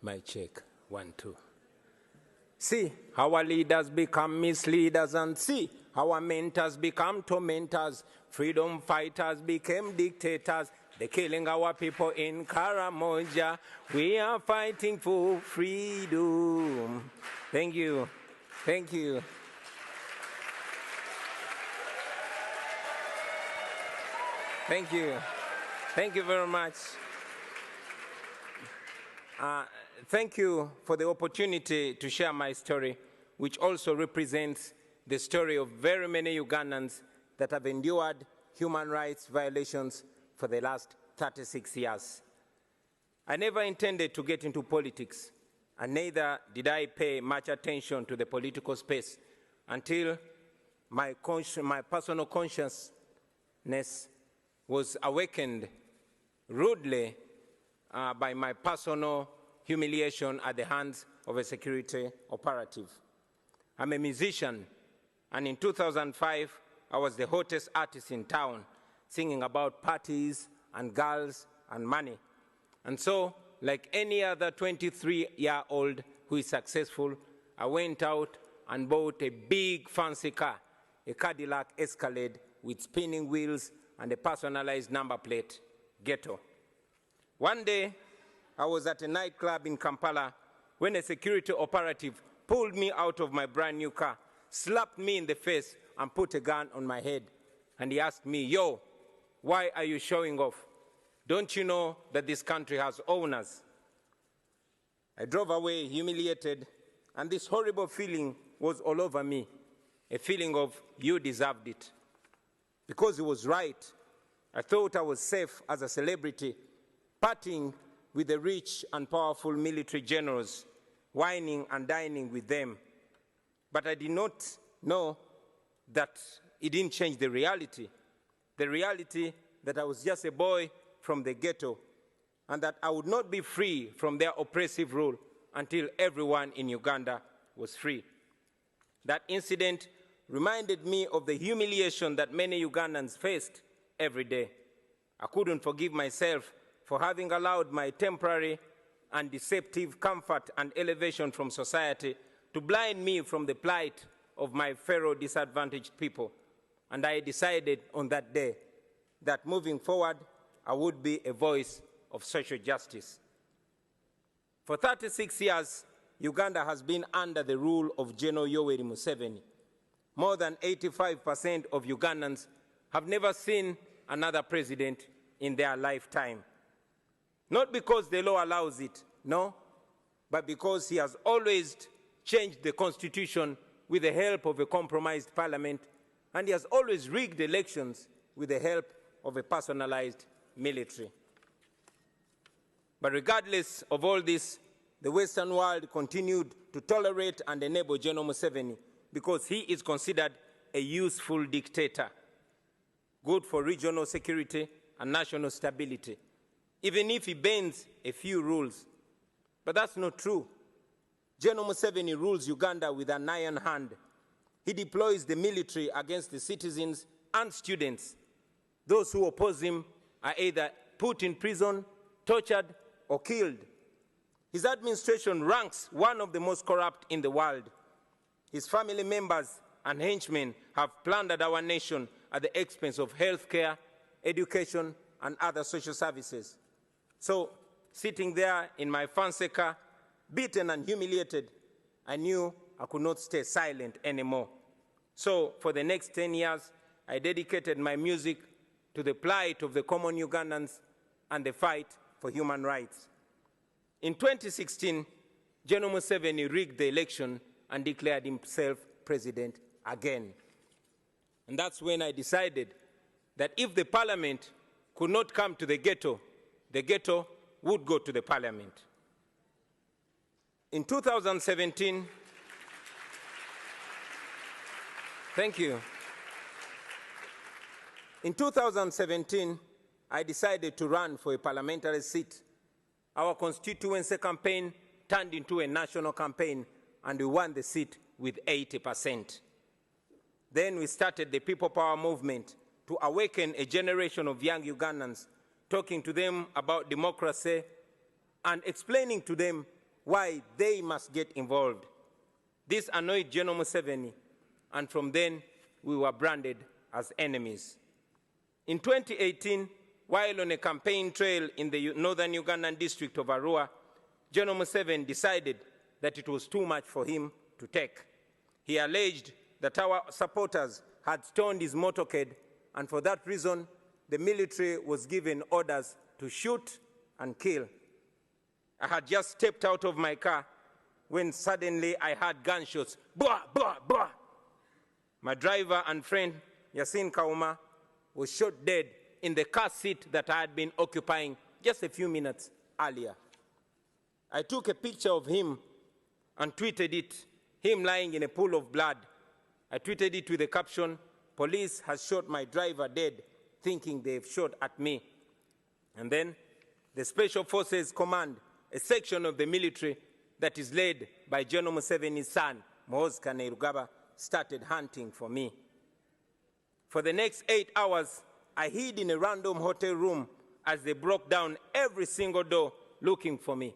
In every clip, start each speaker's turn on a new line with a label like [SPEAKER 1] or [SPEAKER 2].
[SPEAKER 1] My check, 1, 2. See how our leaders become misleaders, and see how our mentors become tormentors. Freedom fighters became dictators. They're killing our people in Karamoja. We are fighting for freedom. Thank you. Thank you. Thank you. Thank you very much. Thank you for the opportunity to share my story, which also represents the story of very many Ugandans that have endured human rights violations for the last 36 years. I never intended to get into politics, and neither did I pay much attention to the political space until my personal consciousness was awakened rudely by my personal humiliation at the hands of a security operative. I'm a musician, and in 2005, I was the hottest artist in town, singing about parties and girls and money. And so, like any other 23-year-old who is successful, I went out and bought a big fancy car, a Cadillac Escalade with spinning wheels and a personalized number plate, Ghetto. One day, I was at a nightclub in Kampala when a security operative pulled me out of my brand new car, slapped me in the face, and put a gun on my head. And he asked me, "Yo, why are you showing off? Don't you know that this country has owners?" I drove away humiliated, and this horrible feeling was all over me, a feeling of you deserved it. Because he was right, I thought I was safe as a celebrity, partying with the rich and powerful military generals, whining and dining with them. But I did not know that it didn't change the reality that I was just a boy from the ghetto, and that I would not be free from their oppressive rule until everyone in Uganda was free. That incident reminded me of the humiliation that many Ugandans faced every day. I couldn't forgive myself for having allowed my temporary and deceptive comfort and elevation from society to blind me from the plight of my fellow disadvantaged people. And I decided on that day that moving forward, I would be a voice of social justice. For 36 years, Uganda has been under the rule of General Yoweri Museveni. More than 85% of Ugandans have never seen another president in their lifetime. Not because the law allows it, no, but because he has always changed the constitution with the help of a compromised parliament, and he has always rigged elections with the help of a personalized military. But regardless of all this, the Western world continued to tolerate and enable General Museveni because he is considered a useful dictator, good for regional security and national stability, even if he bends a few rules. But that's not true. General Museveni rules Uganda with an iron hand. He deploys the military against the citizens and students. Those who oppose him are either put in prison, tortured, or killed. His administration ranks one of the most corrupt in the world. His family members and henchmen have plundered our nation at the expense of healthcare, education, and other social services. So, sitting there in my fancy car, beaten and humiliated, I knew I could not stay silent anymore. So, for the next 10 years, I dedicated my music to the plight of the common Ugandans and the fight for human rights. In 2016, General Museveni rigged the election and declared himself president again. And that's when I decided that if the parliament could not come to the ghetto would go to the parliament. In 2017, thank you. In 2017, I decided to run for a parliamentary seat. Our constituency campaign turned into a national campaign, and we won the seat with 80%. Then we started the People Power movement to awaken a generation of young Ugandans, talking to them about democracy and explaining to them why they must get involved. This annoyed General Museveni, and from then we were branded as enemies. In 2018, while on a campaign trail in the northern Ugandan district of Arua, General Museveni decided that it was too much for him to take. He alleged that our supporters had stoned his motorcade, and for that reason, the military was given orders to shoot and kill. I had just stepped out of my car when suddenly I heard gunshots, blah, blah, blah. My driver and friend, Yasin Kauma, was shot dead in the car seat that I had been occupying just a few minutes earlier. I took a picture of him and tweeted it, him lying in a pool of blood. I tweeted it with the caption, "Police has shot my driver dead, thinking they've shot at me." And then the Special Forces Command, a section of the military that is led by General Museveni's son, Muhoozi Kainerugaba, started hunting for me. For the next 8 hours, I hid in a random hotel room as they broke down every single door looking for me.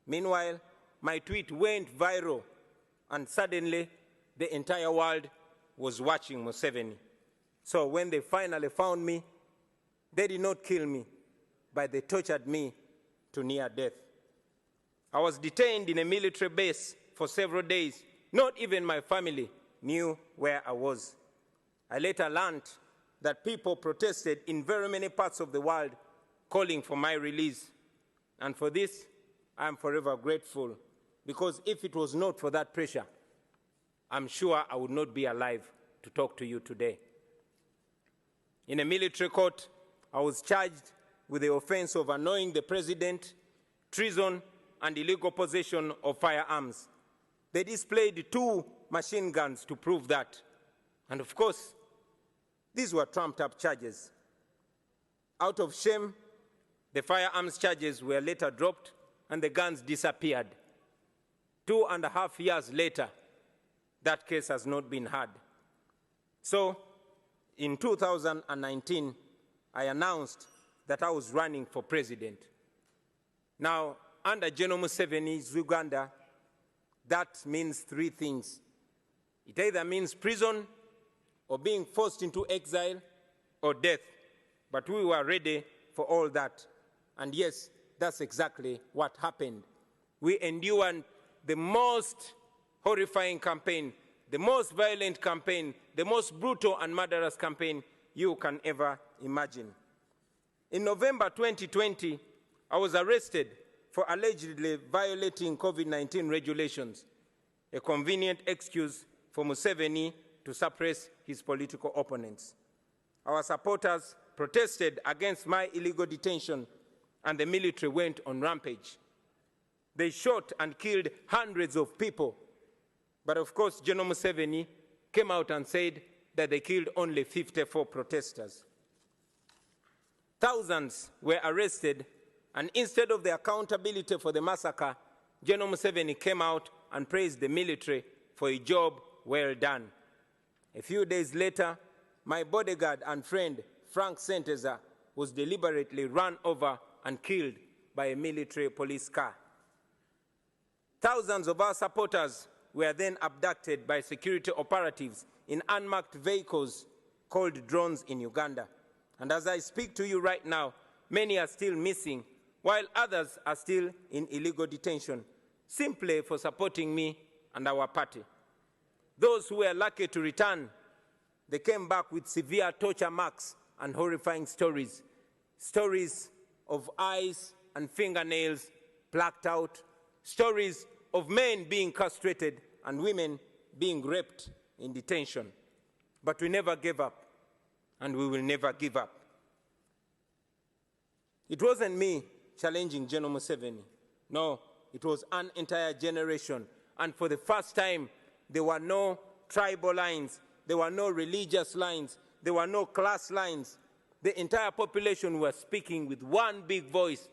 [SPEAKER 1] Meanwhile, my tweet went viral, and suddenly the entire world was watching Museveni. So when they finally found me, they did not kill me, but they tortured me to near death. I was detained in a military base for several days. Not even my family knew where I was. I later learned that people protested in very many parts of the world calling for my release. And for this, I am forever grateful, because if it was not for that pressure, I'm sure I would not be alive to talk to you today. In a military court, I was charged with the offense of annoying the president, treason, and illegal possession of firearms. They displayed 2 machine guns to prove that. And of course, these were trumped-up charges. Out of shame, the firearms charges were later dropped and the guns disappeared. 2.5 years later, that case has not been heard. So, in 2019, I announced that I was running for president. Now, under General Museveni's Uganda, that means 3 things. It either means prison, or being forced into exile, or death. But we were ready for all that. And yes, that's exactly what happened. We endured the most horrifying campaign, the most violent campaign, the most brutal and murderous campaign you can ever imagine. In November 2020, I was arrested for allegedly violating COVID-19 regulations, a convenient excuse for Museveni to suppress his political opponents. Our supporters protested against my illegal detention, and the military went on rampage. They shot and killed hundreds of people. But of course, General Museveni came out and said that they killed only 54 protesters. Thousands were arrested, and instead of the accountability for the massacre, General Museveni came out and praised the military for a job well done. A few days later, my bodyguard and friend, Frank Senteza, was deliberately run over and killed by a military police car. Thousands of our supporters were then abducted by security operatives in unmarked vehicles called drones in Uganda. And as I speak to you right now, many are still missing, while others are still in illegal detention, simply for supporting me and our party. Those who were lucky to return, they came back with severe torture marks and horrifying stories. Stories of eyes and fingernails plucked out. Stories of men being castrated and women being raped in detention. But we never gave up, and we will never give up. It wasn't me challenging General Museveni. No, it was an entire generation. And for the first time, there were no tribal lines, there were no religious lines, there were no class lines. The entire population was speaking with one big voice.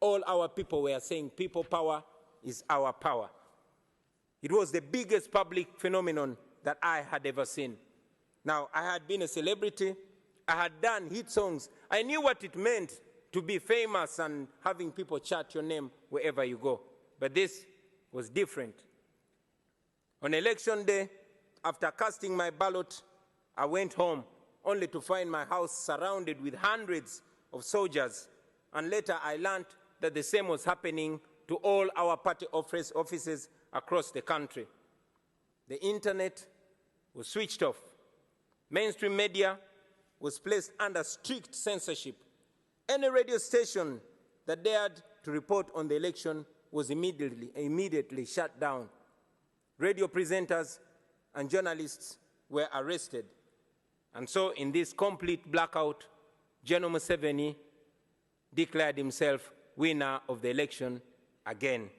[SPEAKER 1] All our people were saying, people power is our power. It was the biggest public phenomenon that I had ever seen. Now, I had been a celebrity, I had done hit songs, I knew what it meant to be famous and having people chant your name wherever you go. But this was different. On election day, after casting my ballot, I went home only to find my house surrounded with hundreds of soldiers, and later I learned that the same was happening to all our party offices across the country. The internet was switched off. Mainstream media was placed under strict censorship. Any radio station that dared to report on the election was immediately shut down. Radio presenters and journalists were arrested. And so in this complete blackout, General Museveni declared himself winner of the election again.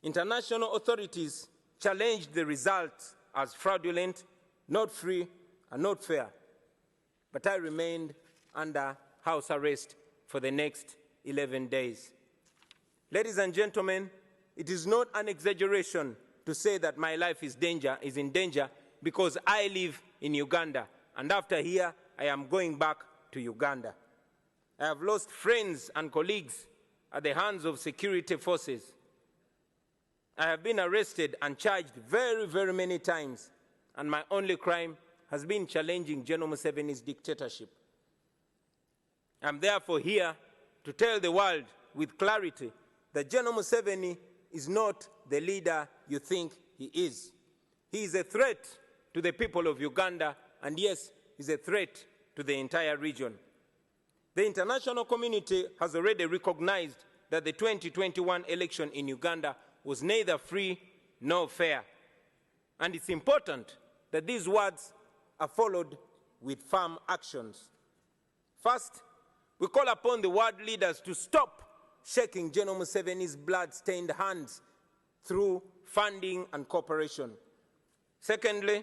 [SPEAKER 1] International authorities challenged the results as fraudulent, not free, and not fair. But I remained under house arrest for the next 11 days. Ladies and gentlemen, it is not an exaggeration to say that my life is in danger because I live in Uganda, and after here, I am going back to Uganda. I have lost friends and colleagues at the hands of security forces. I have been arrested and charged very, very many times, and my only crime has been challenging General Museveni's dictatorship. I'm therefore here to tell the world with clarity that General Museveni is not the leader you think he is. He is a threat to the people of Uganda, and yes, he's a threat to the entire region. The international community has already recognized that the 2021 election in Uganda was neither free nor fair. And it's important that these words are followed with firm actions. First, we call upon the world leaders to stop shaking General Museveni's blood-stained hands through funding and cooperation. Secondly,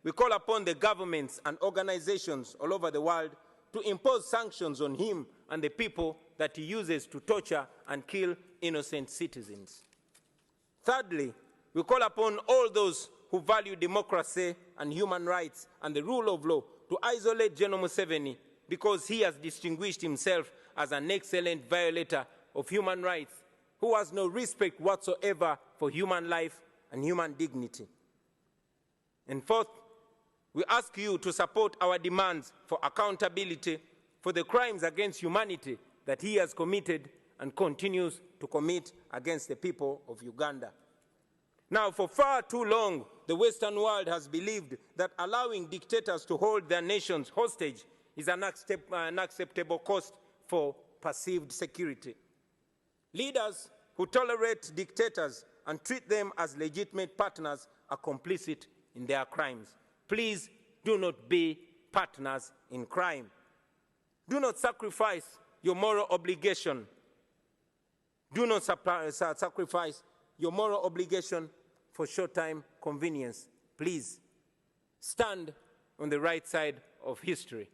[SPEAKER 1] we call upon the governments and organizations all over the world to impose sanctions on him and the people that he uses to torture and kill innocent citizens. Thirdly, we call upon all those who value democracy and human rights and the rule of law to isolate General Museveni because he has distinguished himself as an excellent violator of human rights who has no respect whatsoever for human life and human dignity. And fourth, we ask you to support our demands for accountability for the crimes against humanity that he has committed and continues to commit against the people of Uganda. Now, for far too long, the Western world has believed that allowing dictators to hold their nations hostage is an unacceptable cost for perceived security. Leaders who tolerate dictators and treat them as legitimate partners are complicit in their crimes. Please do not be partners in crime. Do not sacrifice your moral obligation. Do not sacrifice your moral obligation for short-time convenience. Please stand on the right side of history.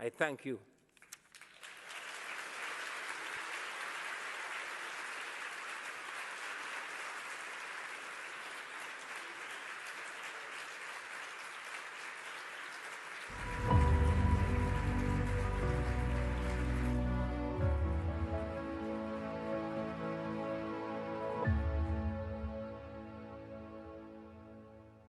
[SPEAKER 1] I thank you.